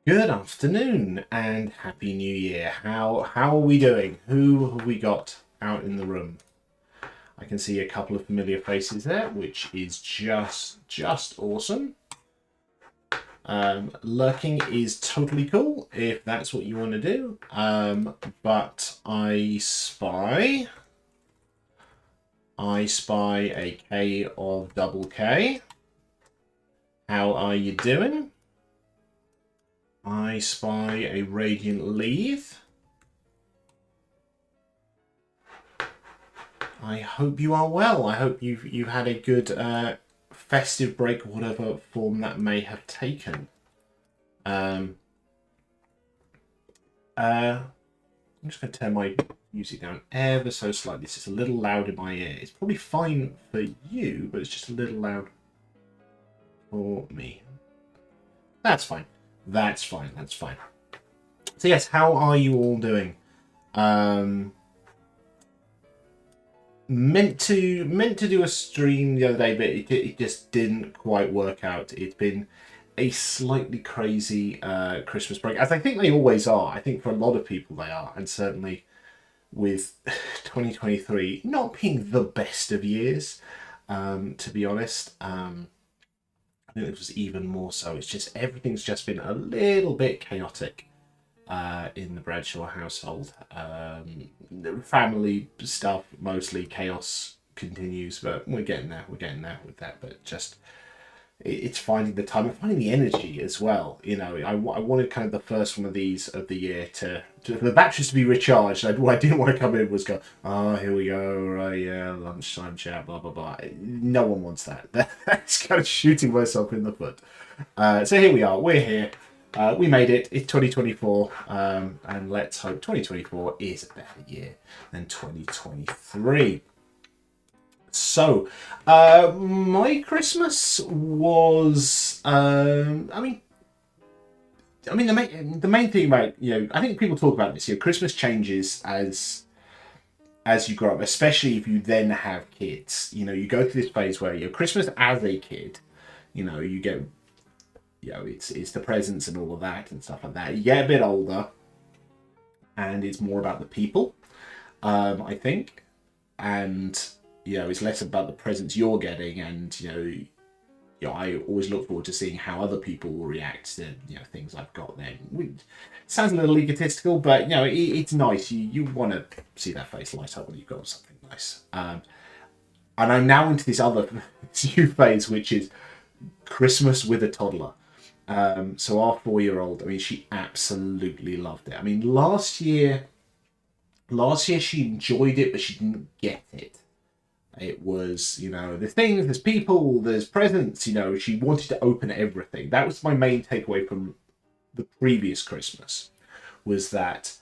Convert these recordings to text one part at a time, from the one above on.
Good afternoon and happy new year. How are we doing? Who have we got out in the room? I can see a couple of familiar faces there, which is just awesome. Lurking is totally cool if that's what you want to do. But I spy a K of double K. How are you doing? I spy a Radiant Leaf. I hope you are well. I hope you've had a good festive break, whatever form that may have taken. Um, I'm just going to turn my music down ever so slightly. It's just a little loud in my ear. It's probably fine for you, but it's just a little loud for me. That's fine. That's fine. That's fine. So yes, how are you all doing? Um, meant to do a stream the other day, but it just didn't quite work out. It's been a slightly crazy Christmas break, as I think they always are. I think for a lot of people they are, and certainly with 2023 not being the best of years, to be honest. I think it was even more so. It's just everything's just been a little bit chaotic in the Bradshaw household. Family stuff, mostly chaos continues, but we're getting there. We're getting there with that. But just it's finding the time and finding the energy as well. I wanted kind of the first one of these of the year to for the batteries to be recharged. What I didn't want to come in was go, oh, here we go, right, yeah, lunchtime chat, blah, blah, blah. No one wants that. That's kind of shooting myself in the foot. So here we are. We're here. We made it. It's 2024, and let's hope 2024 is a better year than 2023. So, my Christmas was, the main thing about I think people talk about this. Christmas changes as you grow up, especially if you then have kids. You go through this phase where Christmas as a kid, you get it's the presents and all of that and stuff like that. You get a bit older, and it's more about the people, I think, and it's less about the presents you're getting, and I always look forward to seeing how other people will react to things I've got. Then it sounds a little egotistical, but it's nice. You want to see that face light up when you've got something nice. And I'm now into this other new phase, which is Christmas with a toddler. So our 4-year-old, she absolutely loved it. Last year she enjoyed it, but she didn't get it. It was, there's things, there's people, there's presents, she wanted to open everything. That was my main takeaway from the previous Christmas, was that,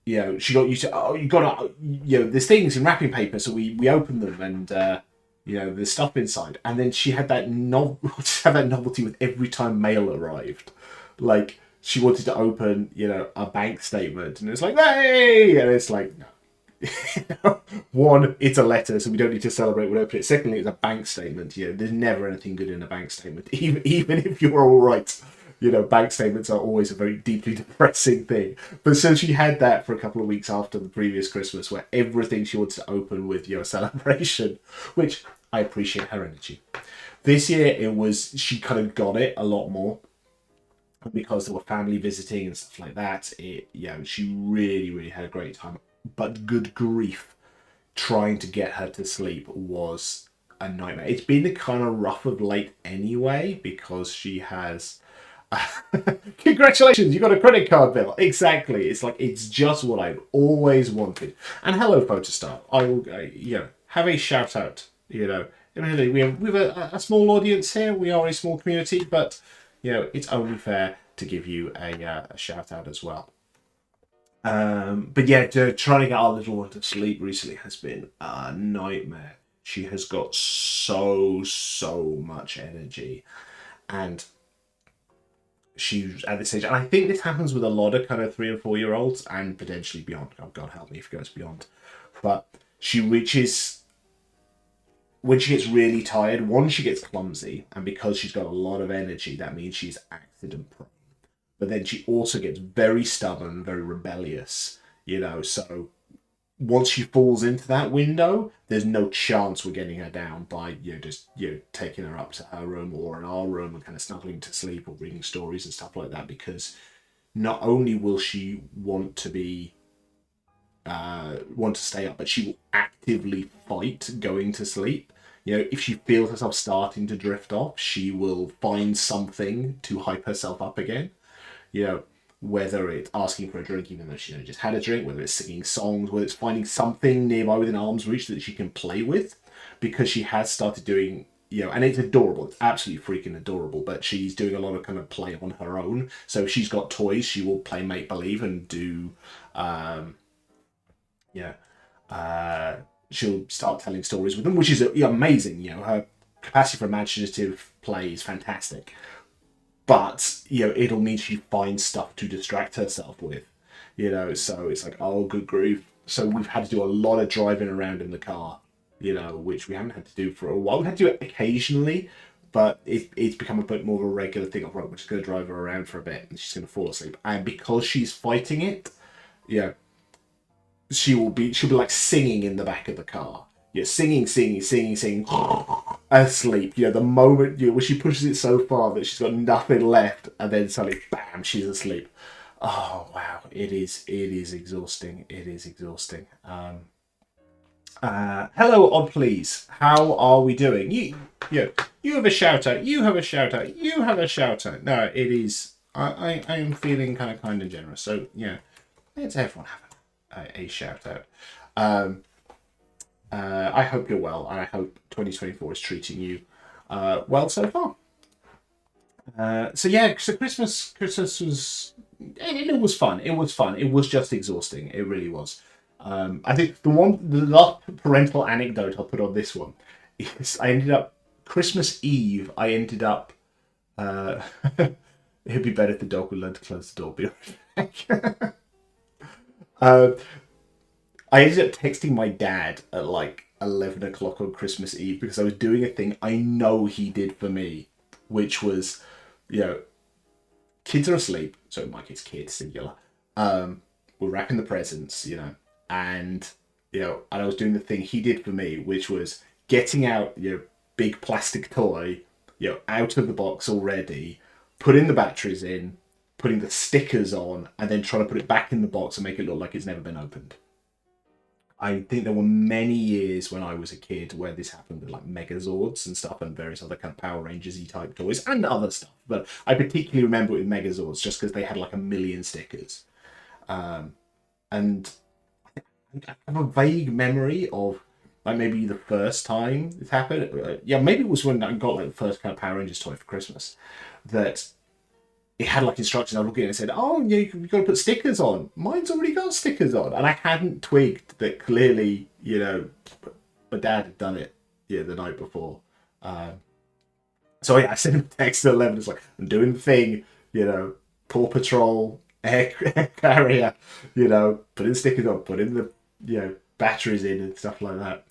she got used to, oh, you gotta, there's things in wrapping paper, so we opened them and, there's stuff inside. And then she had that that novelty with every time mail arrived. Like, she wanted to open, a bank statement, and it's like, hey! And it's like, no. One, it's a letter, so we don't need to celebrate when we open it. Secondly, it's a bank statement. There's never anything good in a bank statement, even if you're all right. Bank statements are always a very deeply depressing thing. But so she had that for a couple of weeks after the previous Christmas, where everything she wants to open with a celebration, which I appreciate her energy. This year, she kind of got it a lot more because there were family visiting and stuff like that. She really, really had a great time. But good grief, trying to get her to sleep was a nightmare. It's been kind of rough of late anyway, because she has congratulations, you got a credit card bill. Exactly. It's just what I've always wanted. And hello, Photostar. I will have a shout out. We have a small audience here. We are a small community, but it's only fair to give you a shout out as well. But yeah, trying to get our little one to sleep recently has been a nightmare. She has got so much energy, and she's at this age, and I think this happens with a lot of kind of 3 and 4-year-olds, and potentially beyond. Oh God, help me if it goes beyond. But she reaches when she gets really tired. One, she gets clumsy, and because she's got a lot of energy, that means she's accident prone. but then she also gets very stubborn, very rebellious, so once she falls into that window, there's no chance we're getting her down by just taking her up to her room or in our room and kind of snuggling to sleep or reading stories and stuff like that, because not only will she want to stay up, but she will actively fight going to sleep. If she feels herself starting to drift off, she will find something to hype herself up again. Whether it's asking for a drink even though she just had a drink, whether it's singing songs, whether it's finding something nearby within arm's reach that she can play with, because she has started doing, and it's adorable. It's absolutely freaking adorable, but she's doing a lot of kind of play on her own. So if she's got toys, she will play make-believe and do, she'll start telling stories with them, which is amazing. Her capacity for imaginative play is fantastic. But, it'll mean she finds stuff to distract herself with, so it's like, oh, good grief. So we've had to do a lot of driving around in the car, which we haven't had to do for a while. We had to do it occasionally, but it's become a bit more of a regular thing of, right, we're just going to drive her around for a bit and she's going to fall asleep. And because she's fighting it, she'll be like singing in the back of the car. Singing, asleep. The moment when she pushes it so far that she's got nothing left, and then suddenly, bam, she's asleep. Oh wow, it is exhausting. It is exhausting. Hello, Odd Please. How are we doing? You have a shout out. You have a shout out. You have a shout out. No, it is. I am feeling kind and generous. So let's everyone have a shout out. I hope you're well, and I hope 2024 is treating you well so far. So Christmas was it was fun. It was fun. It was just exhausting. It really was. I think the last parental anecdote I'll put on this one is I ended up Christmas Eve. I ended up. It'd be better if the dog would learn to close the door. Be right back. I ended up texting my dad at like 11 o'clock on Christmas Eve because I was doing a thing I know he did for me, which was, kids are asleep. So in my case, kids, singular. We're wrapping the presents, and, and I was doing the thing he did for me, which was getting out, big plastic toy, out of the box already, putting the batteries in, putting the stickers on, and then trying to put it back in the box and make it look like it's never been opened. I think there were many years when I was a kid where this happened with like Megazords and stuff and various other kind of Power Rangers-y type toys and other stuff. But I particularly remember it with Megazords just because they had like 1 million stickers. And I have a vague memory of like maybe the first time this happened. Maybe it was when I got like the first kind of Power Rangers toy for Christmas that it had like instructions. I was looking at it and said, "Oh, yeah, you've got to put stickers on." Mine's already got stickers on, and I hadn't twigged that clearly, my dad had done it, the night before. So I sent him a text at 11. It's like, I'm doing the thing, Paw Patrol, air carrier, putting stickers on, putting the batteries in and stuff like that,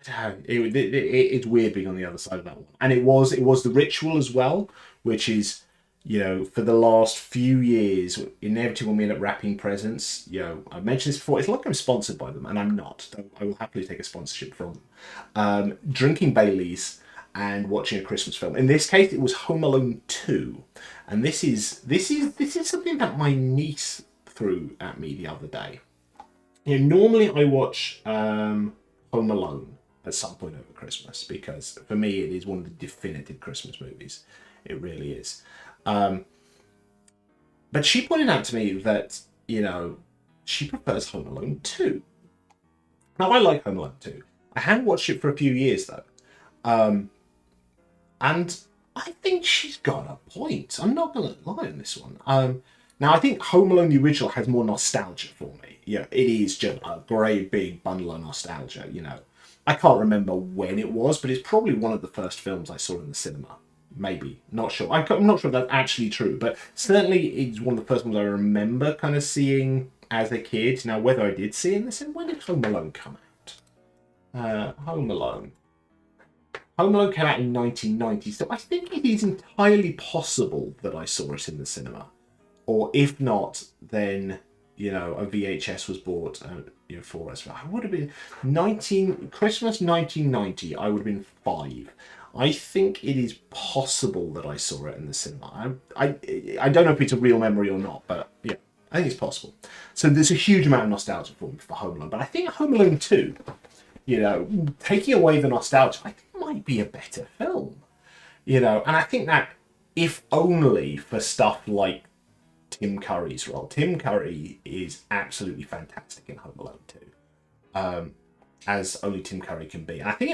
it's weird being on the other side of that one, and it was the ritual as well, which is for the last few years, inevitably when we end up wrapping presents, I've mentioned this before, it's like I'm sponsored by them, and I'm not. I will happily take a sponsorship from them. Drinking Baileys and watching a Christmas film. In this case, it was Home Alone 2, and this is something that my niece threw at me the other day. Normally I watch Home Alone at some point over Christmas because for me it is one of the definitive Christmas movies. It really is. But she pointed out to me that, she prefers Home Alone 2. Now, I like Home Alone 2. I hadn't watched it for a few years, though. And I think she's got a point. I'm not going to lie on this one. Now, I think Home Alone, the original, has more nostalgia for me. It is just a great big bundle of nostalgia, I can't remember when it was, but it's probably one of the first films I saw in the cinema. Maybe. Not sure. I'm not sure if that's actually true, but certainly it's one of the first ones I remember kind of seeing as a kid. Now, whether I did see it in the cinema, when did Home Alone come out? Home Alone. Home Alone came out in 1990, so I think it is entirely possible that I saw it in the cinema. Or if not, then, a VHS was bought for us. I would have been Christmas 1990. I would have been 5. I think it is possible that I saw it in the cinema. I don't know if it's a real memory or not, but yeah, I think it's possible. So there's a huge amount of nostalgia for me for Home Alone, but I think Home Alone 2, taking away the nostalgia, I think might be a better film. And I think that if only for stuff like Tim Curry's role. Tim Curry is absolutely fantastic in Home Alone 2, as only Tim Curry can be. And I think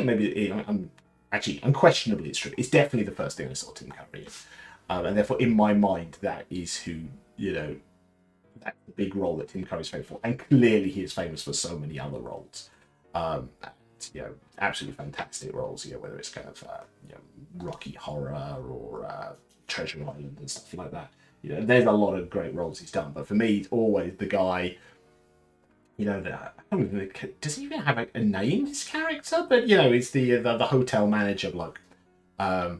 actually, unquestionably, it's true. It's definitely the first thing I saw Tim Curry in. And therefore, in my mind, that is who, that's the big role that Tim Curry's famous for. And clearly he is famous for so many other roles. Absolutely fantastic roles, whether it's kind of, Rocky Horror or Treasure Island and stuff like that. There's a lot of great roles he's done, but for me, it's always the guy. Does he even have a name? His character, but it's the hotel manager bloke, at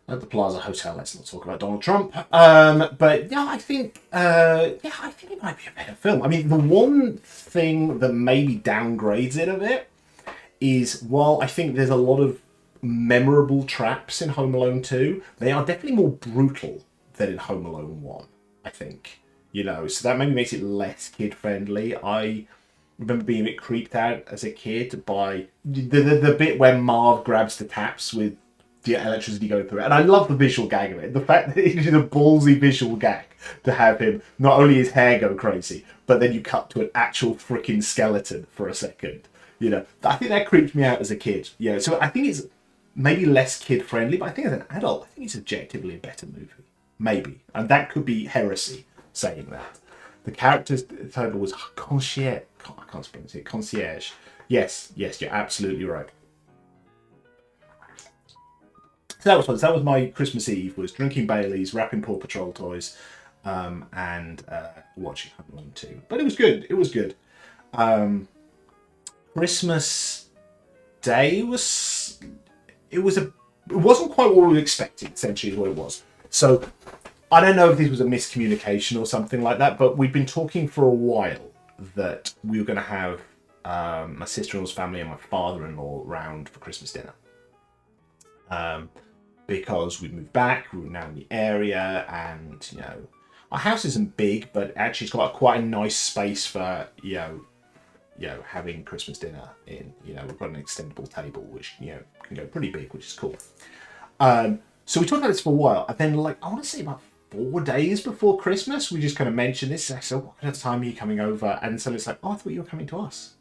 the Plaza Hotel. Let's not talk about Donald Trump. But yeah, I think it might be a better film. I mean, the one thing that maybe downgrades it a bit is while I think there's a lot of memorable traps in Home Alone 2, they are definitely more brutal than in Home Alone 1, I think. So that maybe makes it less kid-friendly. I remember being a bit creeped out as a kid by the bit where Marv grabs the taps with the electricity going through it. And I love the visual gag of it. The fact that it is a ballsy visual gag to have him, not only his hair go crazy, but then you cut to an actual freaking skeleton for a second. I think that creeped me out as a kid. So I think it's maybe less kid-friendly, but I think as an adult, I think it's objectively a better movie. Maybe. And that could be heresy, saying that. The character's title was Concierge. I can't pronounce it. Concierge. Yes, you're absolutely right. So that was fun. So that was my Christmas Eve, was drinking Baileys, wrapping Paw Patrol toys, and watching Home Alone 2. But it was good. It was good. Christmas Day it wasn't quite what we were expecting, essentially, is what it was. So I don't know if this was a miscommunication or something like that, but we've been talking for a while that we were going to have my sister-in-law's family and my father-in-law round for Christmas dinner. Because we moved back, we were now in the area, and, our house isn't big, but actually it's got quite a nice space for, having Christmas dinner in. We've got an extendable table, which, can go pretty big, which is cool. So we talked about this for a while, and then, I want to say about 4 days before Christmas, we just kind of mentioned this. I said, what kind of time are you coming over? And so it's like, oh, I thought you were coming to us.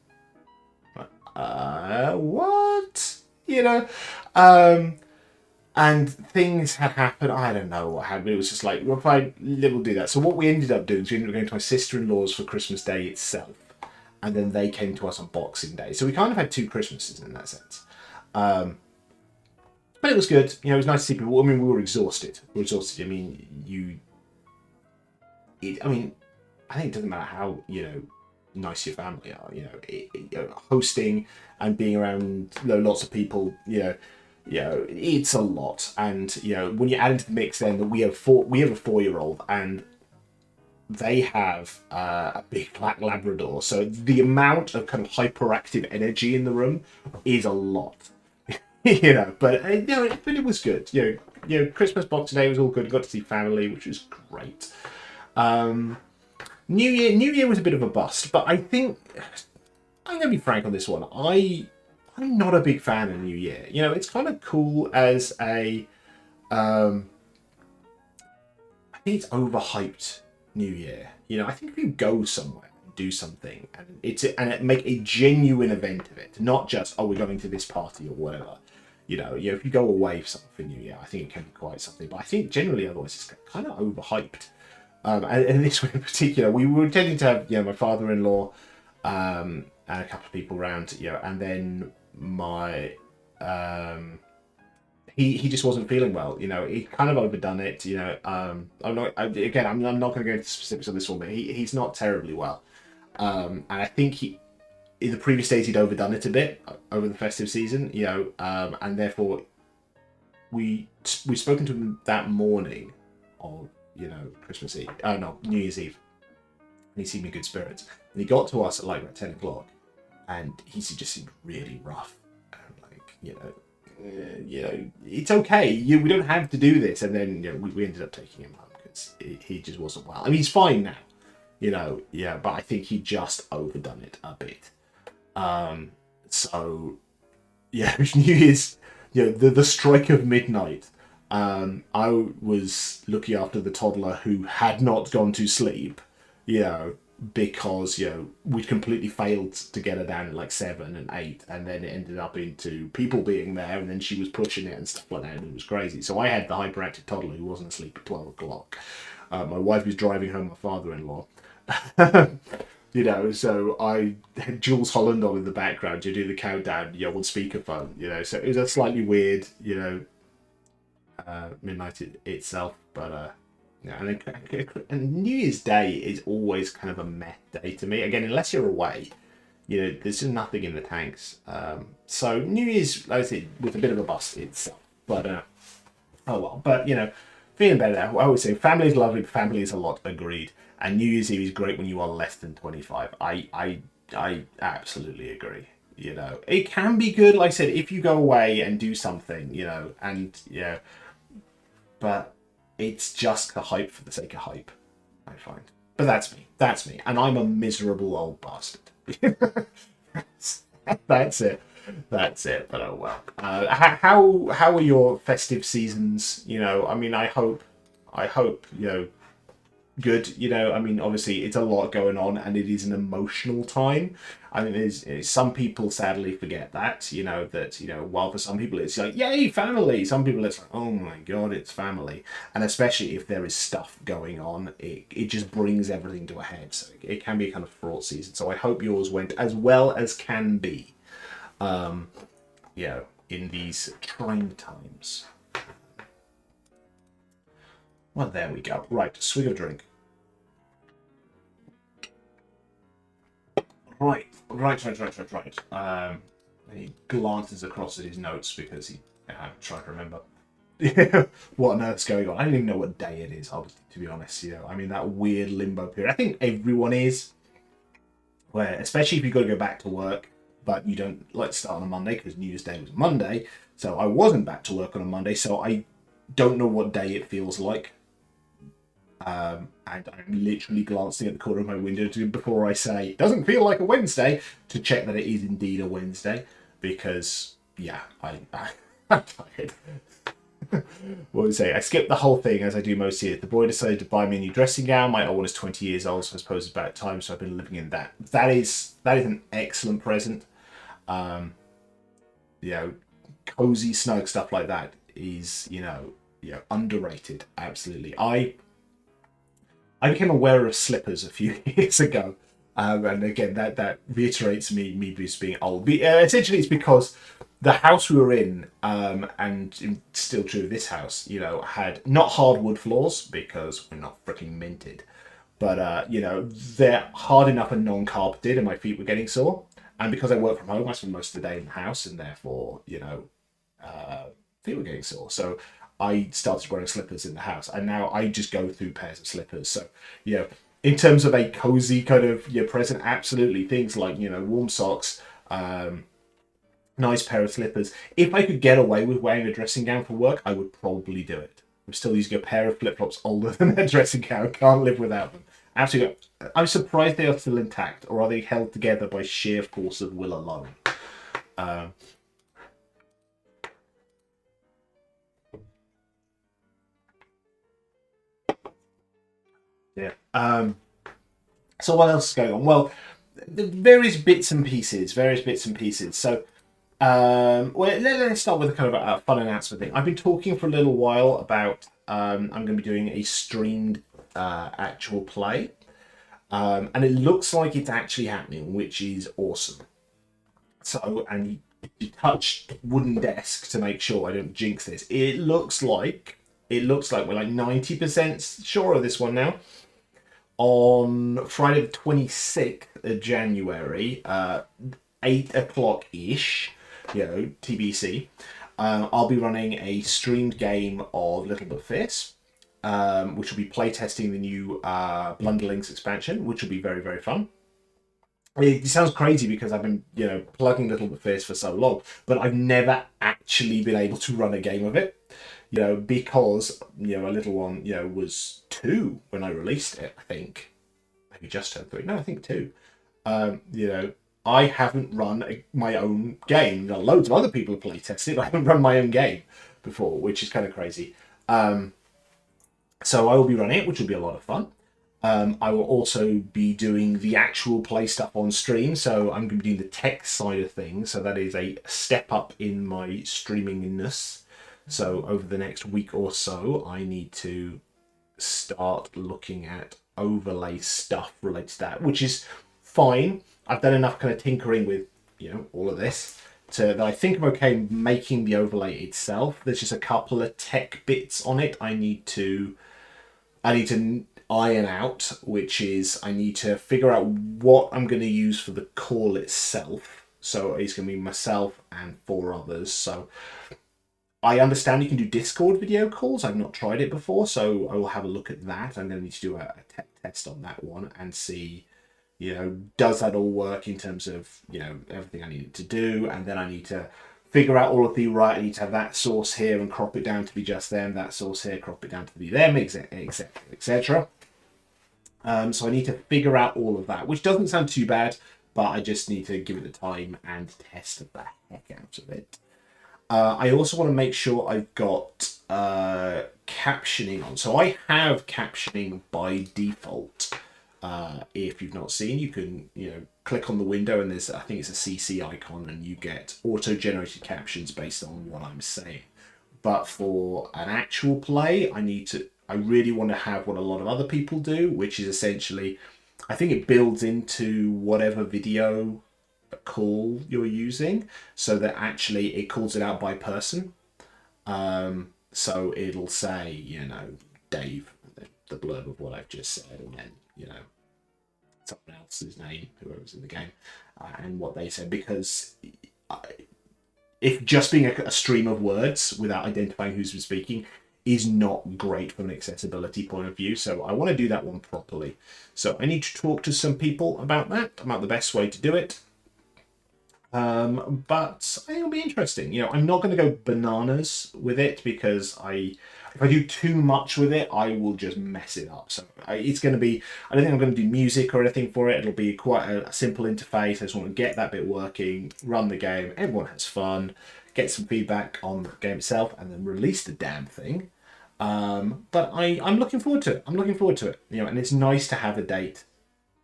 What? And things had happened. I don't know what happened. It was just like, well, fine, we'll do that. So what we ended up doing is we ended up going to my sister-in-law's for Christmas Day itself. And then they came to us on Boxing Day. So we kind of had 2 Christmases in that sense. But it was good. It was nice to see people. I mean, we were exhausted. I mean, I think it doesn't matter how, nice your family are. Hosting and being around lots of people, it's a lot. And, when you add into the mix then that we have a 4-year-old and they have a big black Labrador. So the amount of kind of hyperactive energy in the room is a lot. But it was good. Christmas Boxing Day was all good. Got to see family, which was great. New Year was a bit of a bust, but I think I'm gonna be frank on this one. I'm not a big fan of New Year. It's kind of cool as a. I think it's overhyped. New Year. I think if you go somewhere and do something and make a genuine event of it, not just we're going to this party or whatever. If you go away for something for New Year, I think it can be quite something. But I think generally otherwise it's kind of overhyped. And this one in particular, we were intending to have my father-in-law and a couple of people around, and then my he just wasn't feeling well. He kind of overdone it. I'm not going to go into specifics on this one, but he's not terribly well, and I think in the previous days he'd overdone it a bit over the festive season, and therefore we've spoken to him that morning of Christmas Eve, no, New Year's Eve, and he seemed in good spirits. And he got to us at like about 10 o'clock, and he just seemed really rough, and it's okay. We don't have to do this. And then we ended up taking him home because he just wasn't well. I mean, he's fine now, but I think he just overdone it a bit. So yeah, New Year's, the strike of midnight. I was looking after the toddler who had not gone to sleep, because we'd completely failed to get her down at like 7 and 8, and then it ended up into people being there, and then she was pushing it and stuff like that, and it was crazy. So I had the hyperactive toddler who wasn't asleep at 12 o'clock. My wife was driving home my father-in-law. So I had Jules Holland on in the background. You do the countdown, on speakerphone. So it was a slightly weird, midnight itself, but and New Year's Day is always kind of a meh day to me. Again, unless you're away, there's just nothing in the tanks. So New Year's, like I said, was a bit of a bust itself, but oh well. But feeling better now. I always say family is lovely, family is a lot. Agreed. And New Year's Eve is great when you are less than 25. I absolutely agree. It can be good, like I said, if you go away and do something, but it's just the hype for the sake of hype, I find. But that's me. And I'm a miserable old bastard. That's it. But oh well. How are your festive seasons? I mean, I hope, good. I mean, obviously it's a lot going on and it is an emotional time. I mean, there's some people sadly forget that, while for some people it's like, yay, family. Some people it's like, oh my God, it's family. And especially if there is stuff going on, it just brings everything to a head. So it can be a kind of fraught season. So I hope yours went as well as can be, in these trying times. Well, there we go. Right, swig of drink. Right. He glances across at his notes because he trying to remember what on earth's going on. I don't even know what day it is, to be honest. I mean, that weird limbo period. I think everyone is, where especially if you've got to go back to work, but you don't like start on a Monday because New Year's Day was Monday. So I wasn't back to work on a Monday, so I don't know what day it feels like. And I'm literally glancing at the corner of my window before I say, it doesn't feel like a Wednesday, to check that it is indeed a Wednesday, because, I'm tired. What would I say? I skipped the whole thing, as I do most years. The boy decided to buy me a new dressing gown. My old one is 20 years old, so I suppose it's about time, so I've been living in that. That is an excellent present. Cozy, snug stuff like that is, underrated, absolutely. I became aware of slippers a few years ago, and again that reiterates me just being old. Essentially, it's because the house we were in, and it's still true of this house, had not hardwood floors because we're not freaking minted, but they're hard enough and non-carpeted, and my feet were getting sore. And because I work from home, I spend most of the day in the house, and therefore, feet were getting sore. So I started wearing slippers in the house, and now I just go through pairs of slippers. So, in terms of a cozy kind of present, absolutely things like warm socks, nice pair of slippers. If I could get away with wearing a dressing gown for work, I would probably do it. I'm still using a pair of flip-flops older than a dressing gown. Can't live without them. Absolutely. I'm surprised they are still intact, or are they held together by sheer force of will alone? Yeah. So what else is going on? Well, various bits and pieces. So, let's start with a kind of a fun announcement thing. I've been talking for a little while about I'm going to be doing a streamed actual play, and it looks like it's actually happening, which is awesome. So, and you touched wooden desk to make sure I don't jinx this. It looks like we're like 90% sure of this one now. on Friday the 26th of January, 8 o'clock ish, TBC. I'll be running a streamed game of Little Bit Fierce, which will be playtesting the new Blunderlings expansion, which will be very, very fun. It sounds crazy because I've been, plugging Little Bit Fierce for so long, but I've never actually been able to run a game of it, because, a little one, was 2 when I released it, I think. Maybe just turned 3. No, I think 2. I haven't run my own game. Loads of other people have playtested, but I haven't run my own game before, which is kind of crazy. So I will be running it, which will be a lot of fun. I will also be doing the actual play stuff on stream, so I'm going to be doing the tech side of things, so that is a step up in my streamingness. So over the next week or so, I need to start looking at overlay stuff related to that, which is fine. I've done enough kind of tinkering with, all of this that I think I'm okay making the overlay itself. There's just a couple of tech bits on it I need to iron out, which is I need to figure out what I'm going to use for the call itself. So it's going to be myself and 4 others. So I understand you can do Discord video calls. I've not tried it before, so I will have a look at that. I'm going to need to do a tech test on that one and see, does that all work in terms of, everything I need to do. And then I need to figure out all of the right. I need to have that source here and crop it down to be just them. That source here, crop it down to be them, etc., etc. So I need to figure out all of that, which doesn't sound too bad, but I just need to give it the time and test the heck out of it. I also want to make sure I've got captioning on. So I have captioning by default. If you've not seen, you can click on the window and there's, I think it's a CC icon, and you get auto-generated captions based on what I'm saying. But for an actual play, I really want to have what a lot of other people do, which is essentially, I think it builds into whatever video call you're using, so that actually it calls it out by person. So it'll say, Dave, the blurb of what I've just said, and then, someone else's name, whoever's in the game, and what they said, because if just being a stream of words without identifying who's been speaking is not great from an accessibility point of view. So I want to do that one properly. So I need to talk to some people about that, about the best way to do it. But I think it'll be interesting. I'm not going to go bananas with it, because if I do too much with it, I will just mess it up. So it's going to be, I don't think I'm going to do music or anything for it. It'll be quite a simple interface. I just want to get that bit working, run the game, everyone has fun, get some feedback on the game itself, and then release the damn thing. But I'm looking forward to it. And it's nice to have a date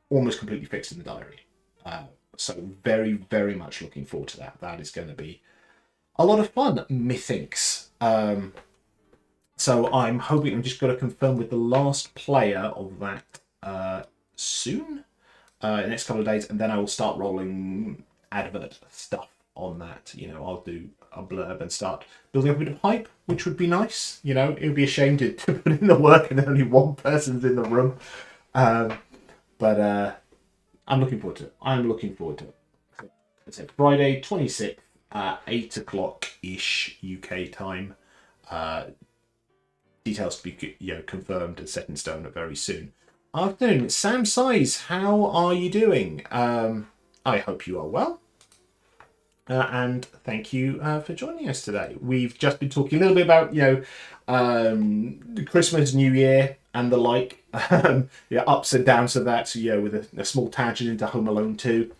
almost completely fixed in the diary. So very, very much looking forward to that. That is going to be a lot of fun, methinks. So I'm hoping, I'm just going to confirm with the last player of that soon, in the next couple of days, and then I will start rolling advert stuff on that. I'll do a blurb and start building up a bit of hype, which would be nice. It would be a shame to put in the work and only one person's in the room. But I'm looking forward to it. It's Friday 26th, 8 o'clock-ish UK time. Details to be confirmed and set in stone very soon. Afternoon, Sam Size, how are you doing? I hope you are well. And thank you for joining us today. We've just been talking a little bit about, Christmas, New Year, and the like. Ups and downs of that. So, with a small tangent into Home Alone 2.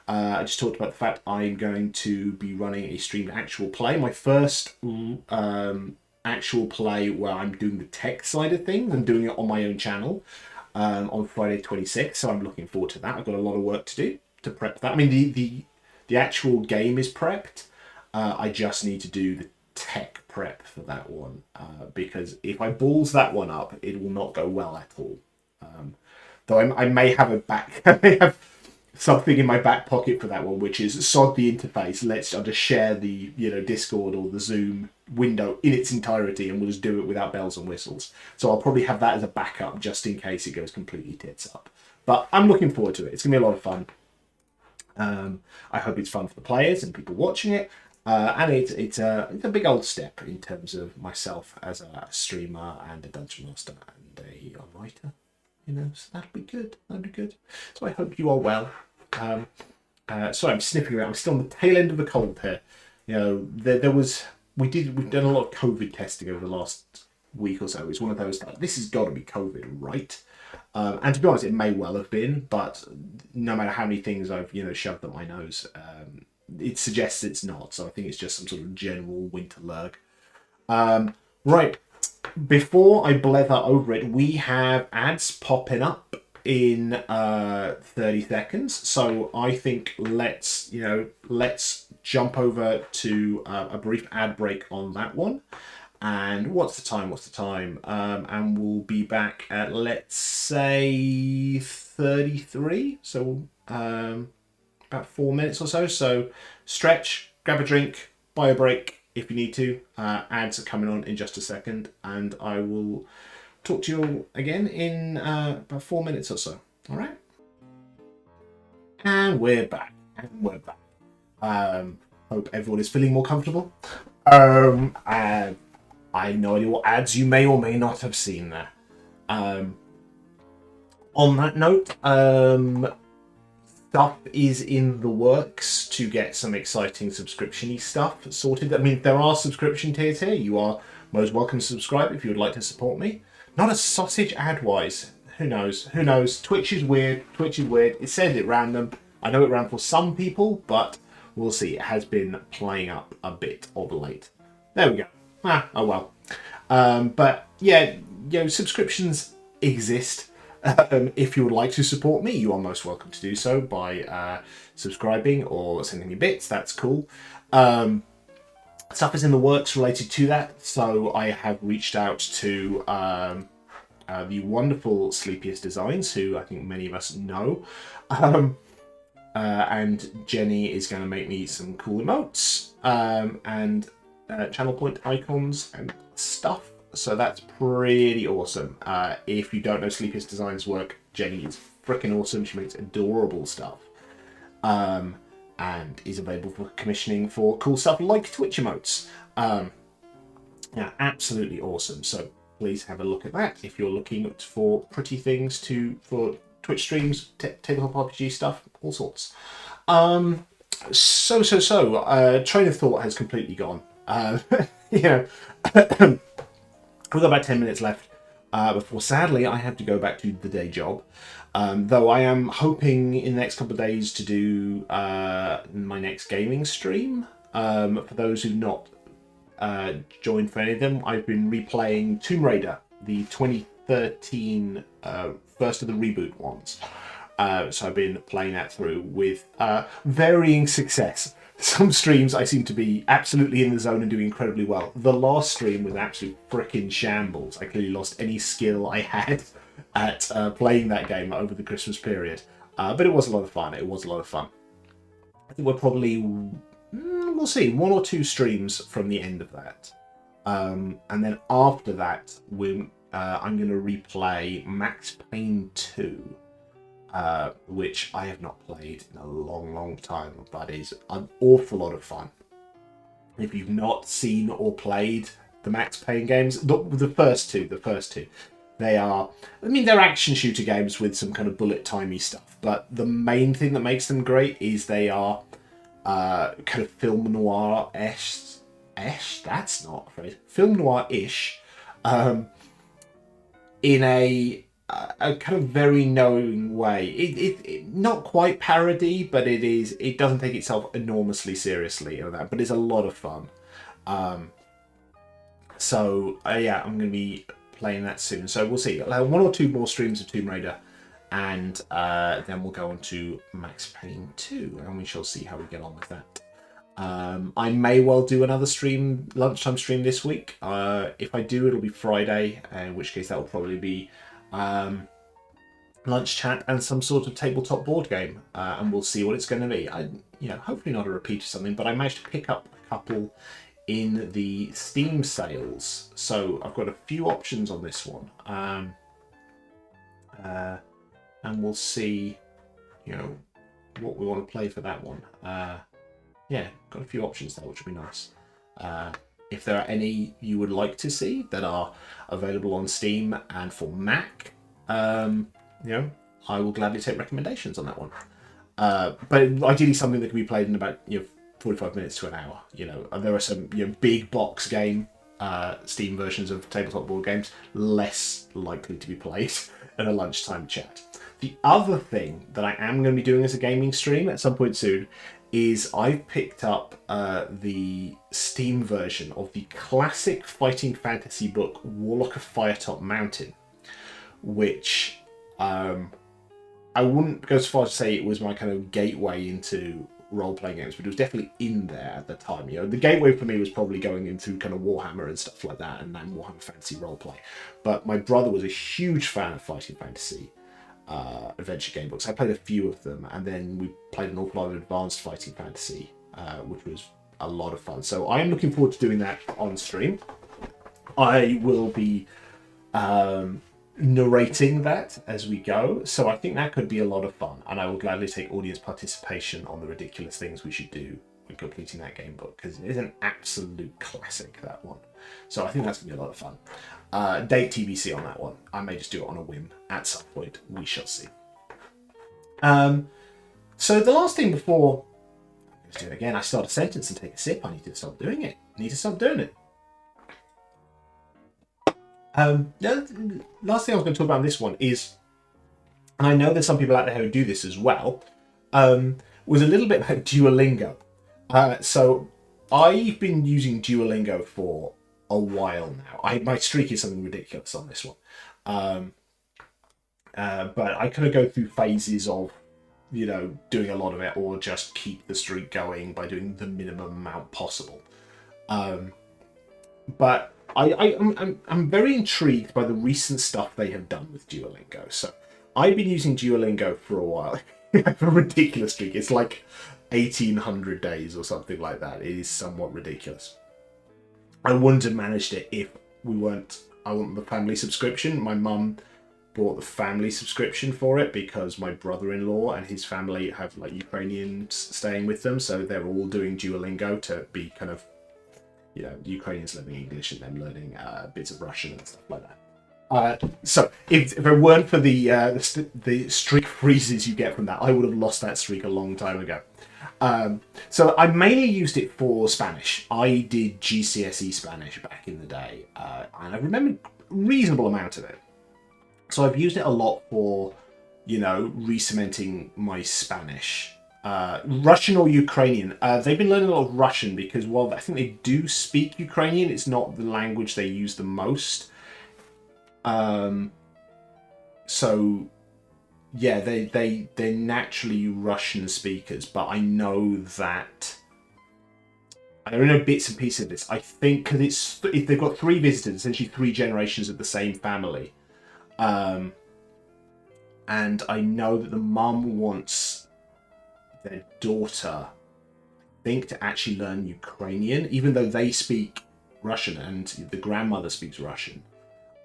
I just talked about the fact I'm going to be running a streamed actual play. My first actual play where I'm doing the tech side of things. I'm doing it on my own channel on Friday 26th. So I'm looking forward to that. I've got a lot of work to do to prep that. I mean, the actual game is prepped. I just need to do the tech prep for that one, because if I balls that one up, it will not go well at all. Though I may have a back. I may have something in my back pocket for that one, which is sod the interface. I'll just share the Discord or the Zoom window in its entirety, and we'll just do it without bells and whistles. So I'll probably have that as a backup just in case it goes completely tits up. But I'm looking forward to it. It's gonna be a lot of fun. I hope it's fun for the players and people watching it. And it's a big old step in terms of myself as a streamer and a dungeon master and a writer. So that'll be good. That'll be good. So I hope you are well. Sorry, I'm sniffing around. I'm still on the tail end of the cold here. We've done a lot of COVID testing over the last week or so. It's one of those like, this has got to be COVID, right? And to be honest, it may well have been, but no matter how many things I've shoved up my nose, it suggests it's not. So I think it's just some sort of general winter lurg. Right. Before I blether over it, we have ads popping up in 30 seconds. So I think let's jump over to a brief ad break on that one. And what's the time? And we'll be back at, let's say, 33. So about 4 minutes or so. So stretch, grab a drink, buy a break if you need to. Ads are coming on in just a second, and I will talk to you all again in about 4 minutes or so. All right? And we're back. Hope everyone is feeling more comfortable. And I have no idea what ads you may or may not have seen there. On that note, stuff is in the works to get some exciting subscription-y stuff sorted. I mean, there are subscription tiers here. You are most welcome to subscribe if you would like to support me. Not a sausage ad-wise. Who knows? Twitch is weird. It says it random. I know it ran for some people, but we'll see. It has been playing up a bit of late. There we go. Oh well. But yeah, subscriptions exist. If you would like to support me, you are most welcome to do so by subscribing or sending me bits. That's cool. Stuff is in the works related to that. So I have reached out to the wonderful Sleepiest Designs, who I think many of us know. And Jenny is going to make me some cool emotes and channel point icons and stuff. So that's pretty awesome. If you don't know Sleepiest Designs' work, Jenny is freaking awesome. She makes adorable stuff. And is available for commissioning for cool stuff like Twitch emotes. Yeah, absolutely awesome. So please have a look at that if you're looking for pretty things for Twitch streams, tabletop RPG stuff, all sorts. Train of thought has completely gone. We've got about 10 minutes left before, sadly, I have to go back to the day job. Though I am hoping in the next couple of days to do my next gaming stream. For those who've not joined for any of them, I've been replaying Tomb Raider, the 2013 first of the reboot ones. So I've been playing that through with varying success. Some streams I seem to be absolutely in the zone and doing incredibly well. The last stream was an absolute frickin' shambles. I clearly lost any skill I had at playing that game over the Christmas period. But it was a lot of fun. I think we're probably, we'll see, 1 or 2 streams from the end of that. And then after that, I'm going to replay Max Payne 2. Which I have not played in a long time, but is an awful lot of fun. If you've not seen or played the Max Payne games, the first two, they're action shooter games with some kind of bullet timey stuff, but the main thing that makes them great is they are kind of film noir-ish, that's not a phrase, film noir-ish, in a kind of very knowing way. It not quite parody, but it doesn't take itself enormously seriously or that, but it's a lot of fun. Yeah, I'm going to be playing that soon. So we'll see. 1 or 2 more streams of Tomb Raider, and then we'll go on to Max Payne 2, and we shall see how we get on with that. I may well do another lunchtime stream this week. If I do, it'll be Friday, in which case that will probably be lunch chat and some sort of tabletop board game, and we'll see what it's going to be. Hopefully not a repeat of something, but I managed to pick up a couple in the Steam sales, so I've got a few options on this one, and we'll see, what we want to play for that one. Yeah, got a few options there, which would be nice. If there are any you would like to see that are available on Steam and for Mac, I will gladly take recommendations on that one. But ideally something that can be played in about 45 minutes to an hour. There are some big box game Steam versions of tabletop board games less likely to be played in a lunchtime chat. The other thing that I am going to be doing as a gaming stream at some point soon is I've picked up the Steam version of the classic fighting fantasy book Warlock of Firetop Mountain, which I wouldn't go so far as to say it was my kind of gateway into role-playing games, but it was definitely in there at the time. The gateway for me was probably going into kind of Warhammer and stuff like that, and then Warhammer Fantasy roleplay. But my brother was a huge fan of fighting fantasy adventure game books. I played a few of them, and then we played an awful lot of advanced fighting fantasy, which was a lot of fun. So I am looking forward to doing that on stream. I will be narrating that as we go, so I think that could be a lot of fun, and I will gladly take audience participation on the ridiculous things we should do when completing that game book, because it is an absolute classic, that one. So I think that's going to be a lot of fun. Date TBC on that one. I may just do it on a whim at some point. We shall see. So the last thing before let's do it again, I start a sentence and take a sip. I need to stop doing it. The last thing I was going to talk about on this one is, and I know there's some people out there who do this as well, was a little bit about Duolingo. So I've been using Duolingo for a while now. My streak is something ridiculous on this one. But I kind of go through phases of, doing a lot of it, or just keep the streak going by doing the minimum amount possible. But I'm very intrigued by the recent stuff they have done with Duolingo. So I've been using Duolingo for a while. I have a ridiculous streak. It's like 1,800 days or something like that. It is somewhat ridiculous. I wouldn't have managed it if I want the family subscription. My mum bought the family subscription for it because my brother-in-law and his family have like Ukrainians staying with them, so they're all doing Duolingo to be kind of, Ukrainians learning English and them learning bits of Russian and stuff like that. So if it weren't for the streak freezes you get from that, I would have lost that streak a long time ago. So I mainly used it for Spanish. I did GCSE Spanish back in the day, and I remember a reasonable amount of it. So I've used it a lot for, re-cementing my Spanish. Russian or Ukrainian. They've been learning a lot of Russian because while I think they do speak Ukrainian, it's not the language they use the most. So yeah, they're naturally Russian speakers, but I know that I don't know bits and pieces of this. I think because if they've got 3 visitors, essentially 3 generations of the same family, and I know that the mum wants their daughter, I think, to actually learn Ukrainian, even though they speak Russian and the grandmother speaks Russian.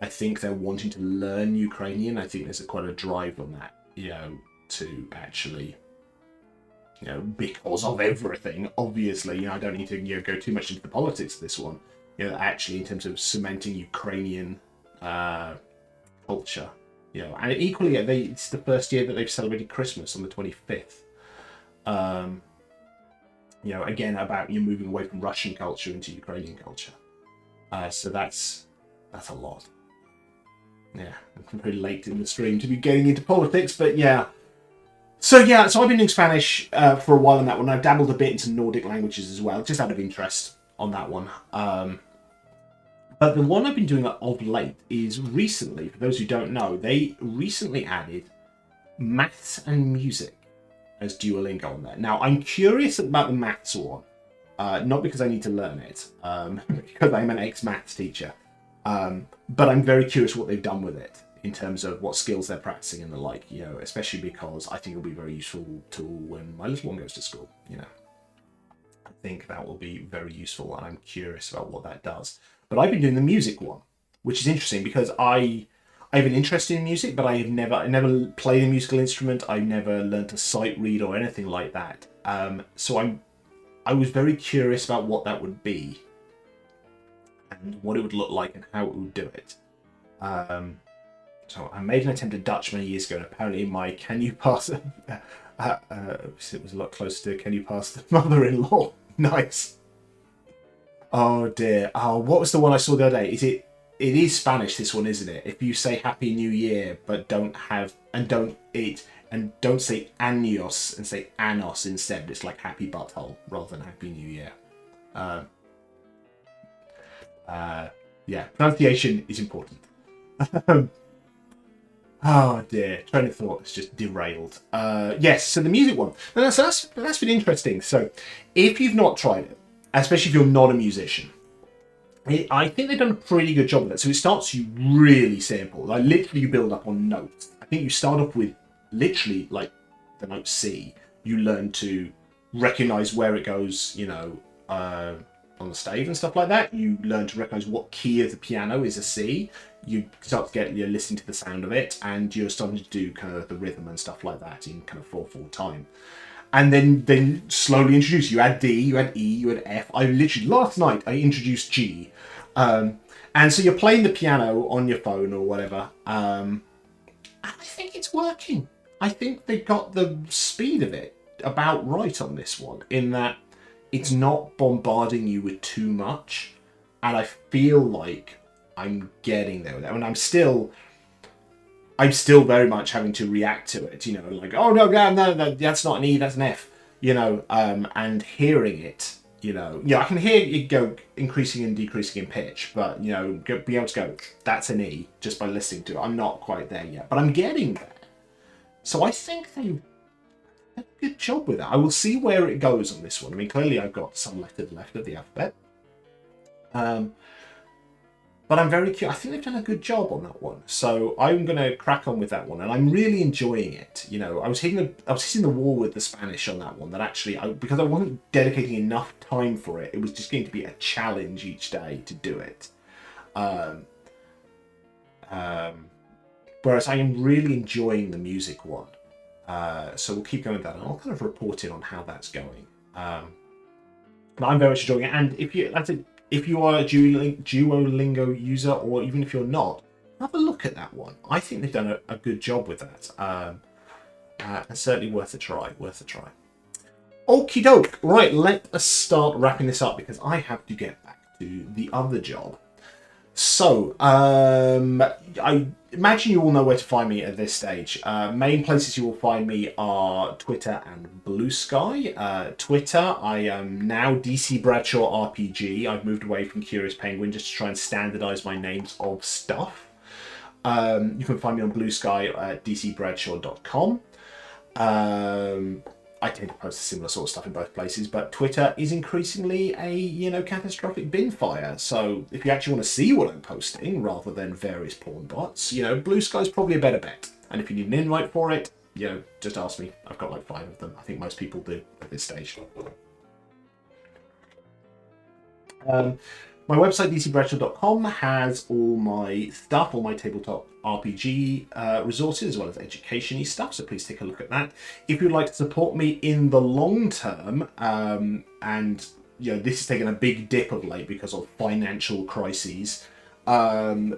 I think they're wanting to learn Ukrainian. I think there's quite a drive on that, to actually, because of everything, obviously, I don't need to go too much into the politics of this one. Actually, in terms of cementing Ukrainian culture, and equally, it's the first year that they've celebrated Christmas on the 25th. Again, about moving away from Russian culture into Ukrainian culture. So that's a lot. Yeah, I'm very late in the stream to be getting into politics, but yeah. So I've been doing Spanish for a while on that one. I've dabbled a bit into Nordic languages as well, just out of interest on that one. But the one I've been doing of late is recently, for those who don't know, they recently added maths and music as Duolingo on there. Now, I'm curious about the maths one, not because I need to learn it, because I'm an ex-maths teacher, but I'm very curious what they've done with it. in terms of what skills they're practicing and the like, you know, especially because I think it'll be a very useful tool when my little one goes to school, you know. I think that will be very useful, and I'm curious about what that does. But I've been doing the music one, which is interesting because I have an interest in music, but I never played a musical instrument. I never learned to sight read or anything like that. So I was very curious about what that would be and what it would look like and how it would do it. So I made an attempt at Dutch many years ago, and apparently my "Can you pass?" it was a lot closer to "Can you pass the mother-in-law?" Nice. Oh dear. Oh, what was the one I saw the other day? It is Spanish, this one, isn't it? If you say Happy New Year, but don't say años and say anos instead, it's like Happy Butthole rather than Happy New Year. Yeah, pronunciation is important. Oh dear, train of thought is just derailed. Yes, so the music one. So that's been interesting. So if you've not tried it, especially if you're not a musician, I think they've done a pretty good job of it. So it starts you really simple. Like literally you build up on notes. I think you start off with literally like the note C. You learn to recognize where it goes, you know, on the stave and stuff like that. You learn to recognize what key of the piano is a C. You start to get, you know, listen to the sound of it, and you're starting to do kind of the rhythm and stuff like that in kind of 4/4 time. And then slowly introduce. You add D, you add E, you add F. I literally last night I introduced G, and so you're playing the piano on your phone or whatever. And I think it's working. I think they got the speed of it about right on this one, in that it's not bombarding you with too much, and I feel like I'm getting there with it. I mean, I'm still very much having to react to it, you know, like, oh no, that's not an E, that's an F, you know, and hearing it, you know, yeah, I can hear it go increasing and decreasing in pitch, but, you know, be able to go, that's an E, just by listening to it. I'm not quite there yet, but I'm getting there. So I think they did a good job with that. I will see where it goes on this one. I mean, clearly I've got some letters left of the alphabet. But I'm very curious. I think they've done a good job on that one, so I'm going to crack on with that one, and I'm really enjoying it. You know, I was hitting the wall with the Spanish on that one. That actually, because I wasn't dedicating enough time for it, it was just going to be a challenge each day to do it. Whereas I am really enjoying the music one, so we'll keep going with that, and I'll kind of report in on how that's going. But I'm very much enjoying it, and if you are a Duolingo user, or even if you're not, have a look at that one. I think they've done a good job with that. And certainly worth a try. Okie doke. Right, let us start wrapping this up because I have to get back to the other job. So, I imagine you all know where to find me at this stage. Main places you will find me are Twitter and Blue Sky. Twitter, I am now DC Bradshaw RPG. I've moved away from Curious Penguin just to try and standardize my names of stuff. You can find me on Blue Sky at dcbradshaw.com. I tend to post similar sort of stuff in both places, but Twitter is increasingly a, you know, catastrophic bin fire. So if you actually want to see what I'm posting rather than various porn bots, you know, Blue Sky's probably a better bet. And if you need an invite for it, you know, just ask me. I've got like 5 of them. I think most people do at this stage. My website, dcbradshaw.com, has all my stuff, all my tabletop RPG resources, as well as education-y stuff, so please take a look at that. If you'd like to support me in the long term, and you know, this has taken a big dip of late because of financial crises, I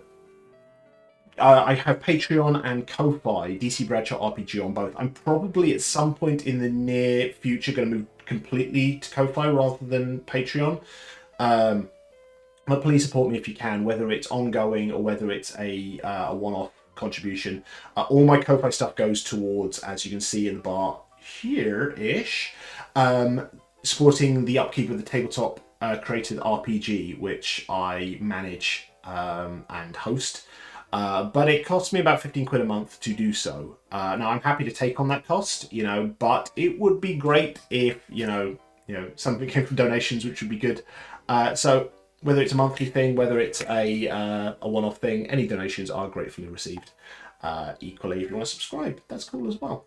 have Patreon and Ko-Fi, DC Bradshaw RPG on both. I'm probably at some point in the near future going to move completely to Ko-Fi rather than Patreon. But please support me if you can, whether it's ongoing or whether it's a one-off contribution. All my Ko-Fi stuff goes towards, as you can see in the bar here-ish, supporting the upkeep of the tabletop created RPG, which I manage and host. But it costs me about 15 quid a month to do so. Now I'm happy to take on that cost, you know, but it would be great if, you know, something came from donations, which would be good. So whether it's a monthly thing, whether it's a one-off thing, any donations are gratefully received. Equally, if you want to subscribe, that's cool as well.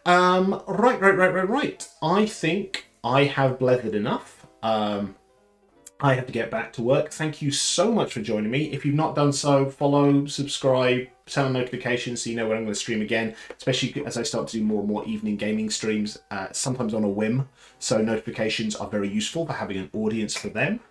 Right. I think I have blethered enough. I have to get back to work. Thank you so much for joining me. If you've not done so, follow, subscribe, turn on notifications so you know when I'm going to stream again, especially as I start to do more and more evening gaming streams, sometimes on a whim. So notifications are very useful for having an audience for them.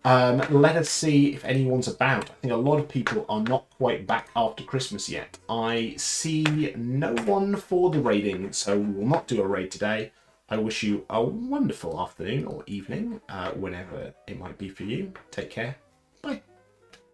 Let us see if anyone's about. I think a lot of people are not quite back after Christmas yet. I see no one for the raiding, so we will not do a raid today. I wish you a wonderful afternoon or evening, whenever it might be for you. Take care.